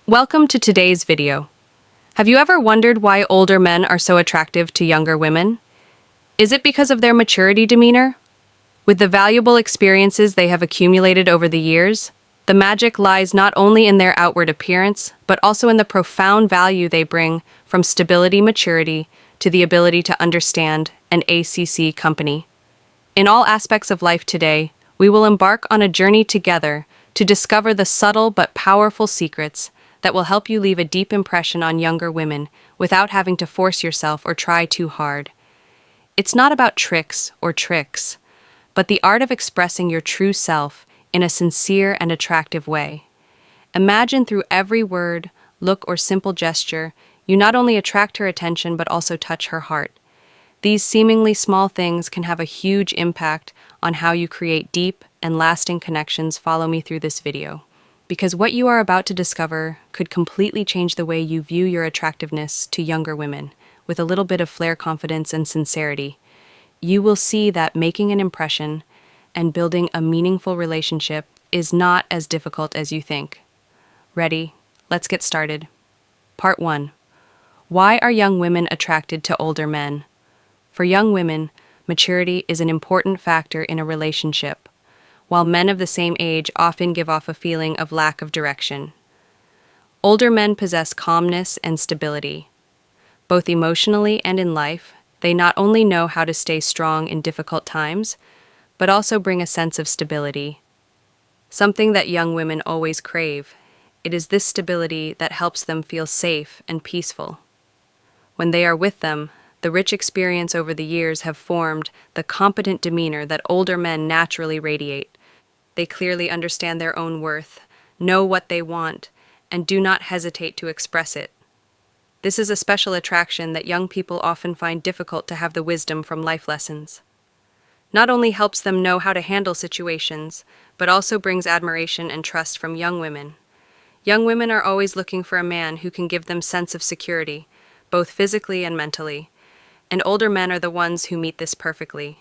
Welcome to today's video. Have you ever wondered why older men are so attractive to younger women? Is it because of their maturity demeanor? With the valuable experiences they have accumulated over the years, the magic lies not only in their outward appearance, but also in the profound value they bring from stability maturity to the ability to understand an ACC company. In all aspects of life today, we will embark on a journey together to discover the subtle but powerful secrets that will help you leave a deep impression on younger women without having to force yourself or try too hard. It's not about tricks, but the art of expressing your true self in a sincere and attractive way. Imagine through every word, look, or simple gesture, you not only attract her attention but also touch her heart. These seemingly small things can have a huge impact on how you create deep and lasting connections. Follow me through this video, because what you are about to discover could completely change the way you view your attractiveness to younger women. With a little bit of flair, confidence, and sincerity, you will see that making an impression and building a meaningful relationship is not as difficult as you think. Ready? Let's get started. Part 1. Why are young women attracted to older men? For young women, maturity is an important factor in a relationship, while men of the same age often give off a feeling of lack of direction. Older men possess calmness and stability. Both emotionally and in life, they not only know how to stay strong in difficult times, but also bring a sense of stability. Something that young women always crave. It is this stability that helps them feel safe and peaceful. When they are with them, the rich experience over the years have formed the competent demeanor that older men naturally radiate. They clearly understand their own worth, know what they want, and do not hesitate to express it. This is a special attraction that young people often find difficult to have the wisdom from life lessons. Not only helps them know how to handle situations, but also brings admiration and trust from young women. Young women are always looking for a man who can give them sense of security, both physically and mentally, and older men are the ones who meet this perfectly.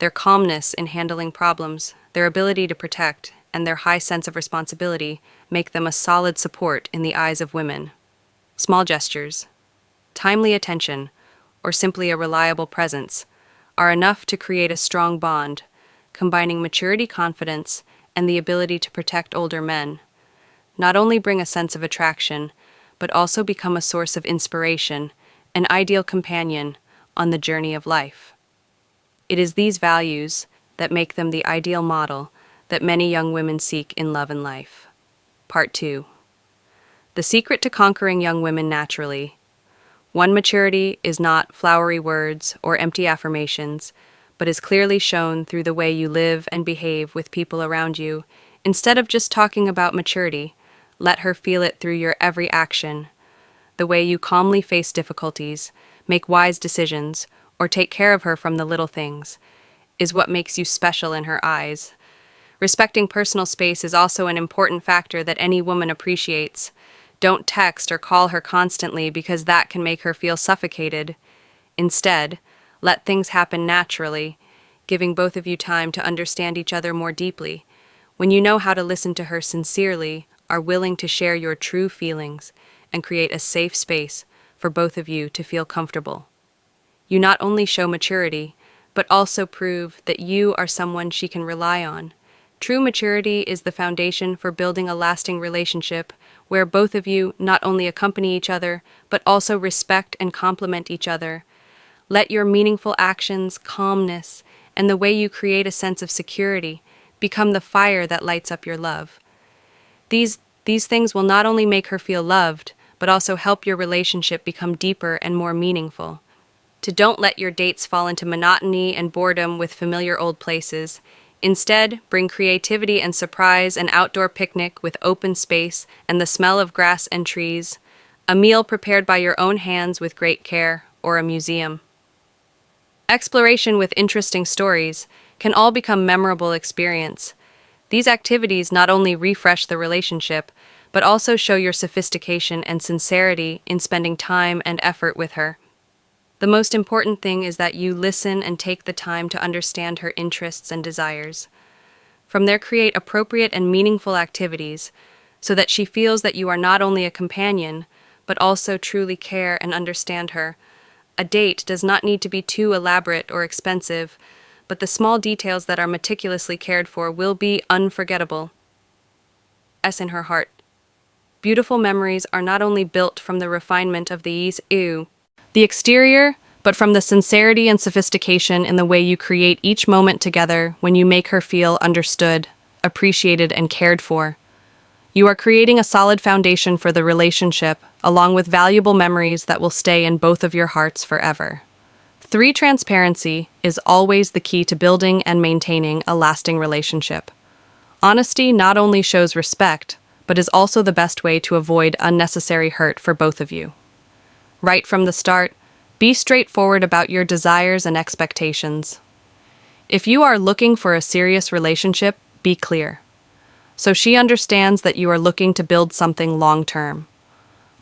Their calmness in handling problems, their ability to protect, and their high sense of responsibility make them a solid support in the eyes of women. Small gestures, timely attention, or simply a reliable presence are enough to create a strong bond, combining maturity, confidence, and the ability to protect. Older men not only bring a sense of attraction, but also become a source of inspiration, an ideal companion on the journey of life. It is these values that make them the ideal model that many young women seek in love and life. Part 2. The secret to conquering young women naturally. One, maturity is not flowery words or empty affirmations, but is clearly shown through the way you live and behave with people around you. Instead of just talking about maturity, let her feel it through your every action. The way you calmly face difficulties, make wise decisions, or take care of her from the little things, is what makes you special in her eyes. Respecting personal space is also an important factor that any woman appreciates. Don't text or call her constantly because that can make her feel suffocated. Instead, let things happen naturally, giving both of you time to understand each other more deeply. When you know how to listen to her sincerely, are willing to share your true feelings, and create a safe space for both of you to feel comfortable, you not only show maturity, but also prove that you are someone she can rely on. True maturity is the foundation for building a lasting relationship where both of you not only accompany each other, but also respect and complement each other. Let your meaningful actions, calmness, and the way you create a sense of security become the fire that lights up your love. These things will not only make her feel loved, but also help your relationship become deeper and more meaningful. Don't let your dates fall into monotony and boredom with familiar old places. Instead, bring creativity and surprise, an outdoor picnic with open space and the smell of grass and trees, a meal prepared by your own hands with great care, or a museum. Exploration with interesting stories can all become memorable experience. These activities not only refresh the relationship, but also show your sophistication and sincerity in spending time and effort with her. The most important thing is that you listen and take the time to understand her interests and desires. From there, create appropriate and meaningful activities, so that she feels that you are not only a companion, but also truly care and understand her. A date does not need to be too elaborate or expensive, but the small details that are meticulously cared for will be unforgettable. S in her heart. Beautiful memories are not only built from the refinement of the exterior, but from the sincerity and sophistication in the way you create each moment together when you make her feel understood, appreciated, and cared for. You are creating a solid foundation for the relationship, along with valuable memories that will stay in both of your hearts forever. 3. Transparency is always the key to building and maintaining a lasting relationship. Honesty not only shows respect, but is also the best way to avoid unnecessary hurt for both of you. Right from the start, be straightforward about your desires and expectations. If you are looking for a serious relationship, be clear, so she understands that you are looking to build something long-term.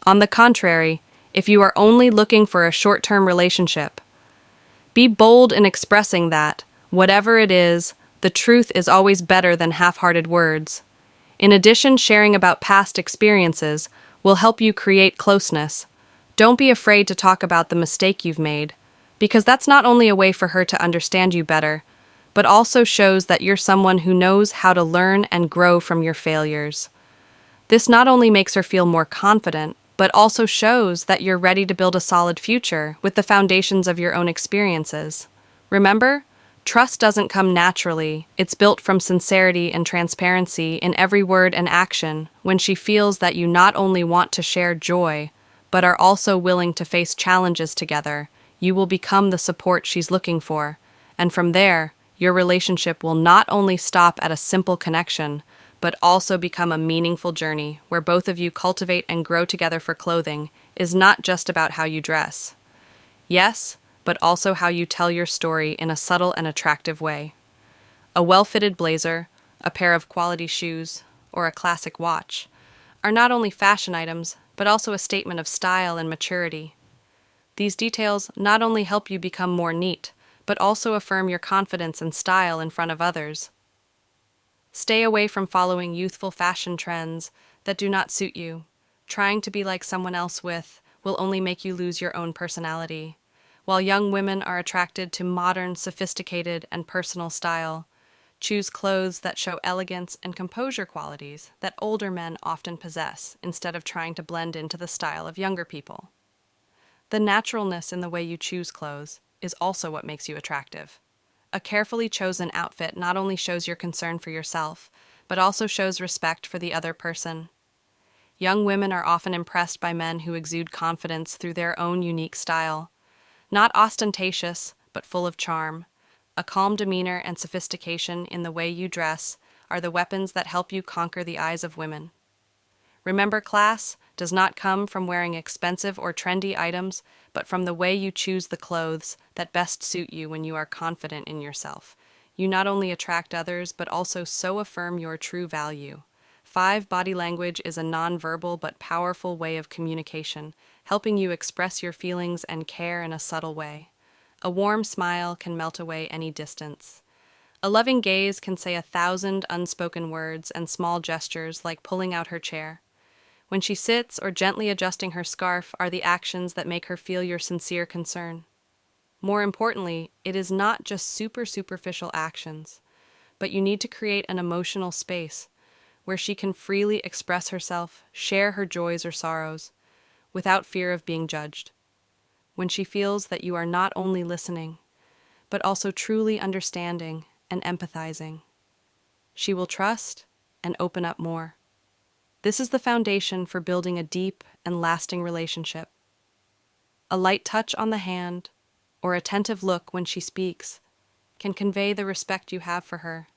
On the contrary, if you are only looking for a short-term relationship, be bold in expressing that, whatever it is, the truth is always better than half-hearted words. In addition, sharing about past experiences will help you create closeness. Don't be afraid to talk about the mistake you've made, because that's not only a way for her to understand you better, but also shows that you're someone who knows how to learn and grow from your failures. This not only makes her feel more confident, but also shows that you're ready to build a solid future with the foundations of your own experiences. Remember, trust doesn't come naturally. It's built from sincerity and transparency in every word and action. When she feels that you not only want to share joy, but are also willing to face challenges together, you will become the support she's looking for. And from there, your relationship will not only stop at a simple connection, but also become a meaningful journey where both of you cultivate and grow together. For clothing is not just about how you dress. Yes, but also how you tell your story in a subtle and attractive way. A well-fitted blazer, a pair of quality shoes, or a classic watch are not only fashion items, but also a statement of style and maturity. These details not only help you become more neat, but also affirm your confidence and style in front of others. Stay away from following youthful fashion trends that do not suit you. Trying to be like someone else will only make you lose your own personality. While young women are attracted to modern, sophisticated, and personal style, choose clothes that show elegance and composure qualities that older men often possess instead of trying to blend into the style of younger people. The naturalness in the way you choose clothes is also what makes you attractive. A carefully chosen outfit not only shows your concern for yourself, but also shows respect for the other person. Young women are often impressed by men who exude confidence through their own unique style. Not ostentatious, but full of charm. A calm demeanor and sophistication in the way you dress are the weapons that help you conquer the eyes of women. Remember, class does not come from wearing expensive or trendy items, but from the way you choose the clothes that best suit you. When you are confident in yourself, you not only attract others, but also so affirm your true value. 5. Body language is a non-verbal but powerful way of communication, helping you express your feelings and care in a subtle way. A warm smile can melt away any distance. A loving gaze can say 1,000 unspoken words, and small gestures like pulling out her chair when she sits or gently adjusting her scarf are the actions that make her feel your sincere concern. More importantly, it is not just superficial actions, but you need to create an emotional space where she can freely express herself, share her joys or sorrows, without fear of being judged. When she feels that you are not only listening, but also truly understanding and empathizing, she will trust and open up more. This is the foundation for building a deep and lasting relationship. A light touch on the hand or attentive look when she speaks can convey the respect you have for her.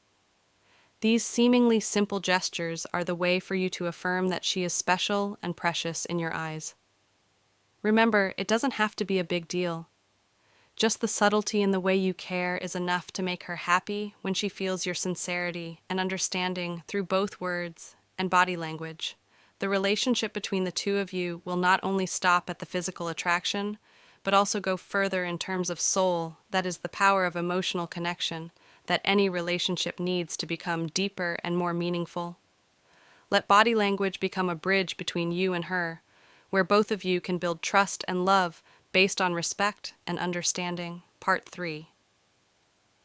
These seemingly simple gestures are the way for you to affirm that she is special and precious in your eyes. Remember, it doesn't have to be a big deal. Just the subtlety in the way you care is enough to make her happy when she feels your sincerity and understanding through both words and body language. The relationship between the two of you will not only stop at the physical attraction, but also go further in terms of soul. That is the power of emotional connection that any relationship needs to become deeper and more meaningful. Let body language become a bridge between you and her, where both of you can build trust and love based on respect and understanding. Part 3.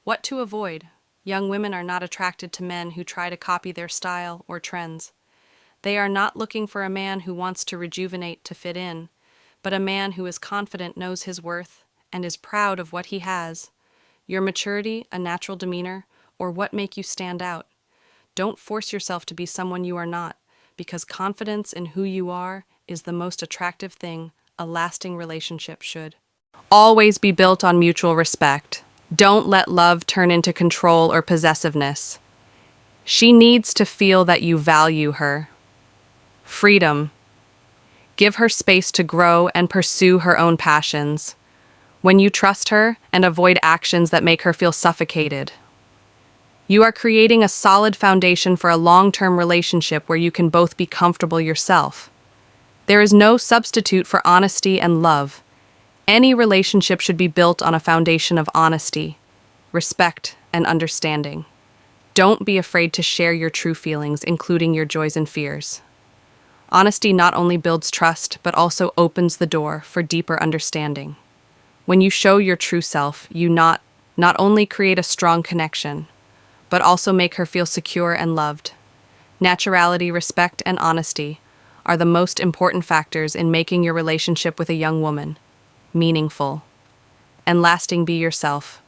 What to avoid? Young women are not attracted to men who try to copy their style or trends. They are not looking for a man who wants to rejuvenate to fit in, but a man who is confident, knows his worth, and is proud of what he has. Your maturity, a natural demeanor, or what make you stand out. Don't force yourself to be someone you are not, because confidence in who you are is the most attractive thing a lasting relationship should. Always be built on mutual respect. Don't let love turn into control or possessiveness. She needs to feel that you value her. Freedom. Give her space to grow and pursue her own passions. When you trust her and avoid actions that make her feel suffocated, you are creating a solid foundation for a long-term relationship where you can both be comfortable yourself. There is no substitute for honesty and love. Any relationship should be built on a foundation of honesty, respect, and understanding. Don't be afraid to share your true feelings, including your joys and fears. Honesty not only builds trust, but also opens the door for deeper understanding. When you show your true self, you not only create a strong connection, but also make her feel secure and loved. Naturality, respect, and honesty are the most important factors in making your relationship with a young woman meaningful and lasting. Be yourself.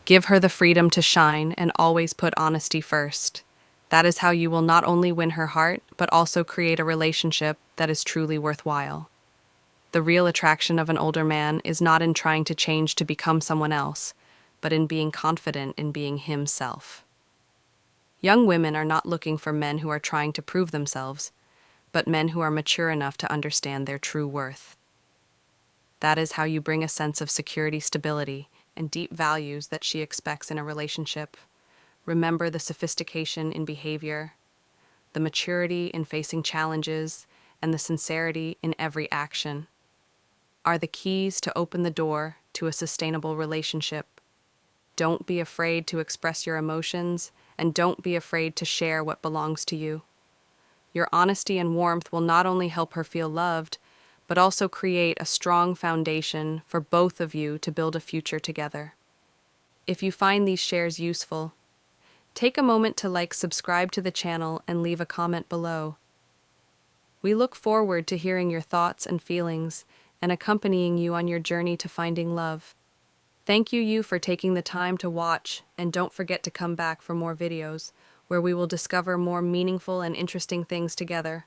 Give her the freedom to shine and always put honesty first. That is how you will not only win her heart, but also create a relationship that is truly worthwhile. The real attraction of an older man is not in trying to change to become someone else, but in being confident in being himself. Young women are not looking for men who are trying to prove themselves, but men who are mature enough to understand their true worth. That is how you bring a sense of security, stability, and deep values that she expects in a relationship. Remember the sophistication in behavior, the maturity in facing challenges, and the sincerity in every action are the keys to open the door to a sustainable relationship. Don't be afraid to express your emotions, and don't be afraid to share what belongs to you. Your honesty and warmth will not only help her feel loved, but also create a strong foundation for both of you to build a future together. If you find these shares useful, take a moment to subscribe to the channel, and leave a comment below. We look forward to hearing your thoughts and feelings and accompanying you on your journey to finding love. Thank you for taking the time to watch, and don't forget to come back for more videos where we will discover more meaningful and interesting things together.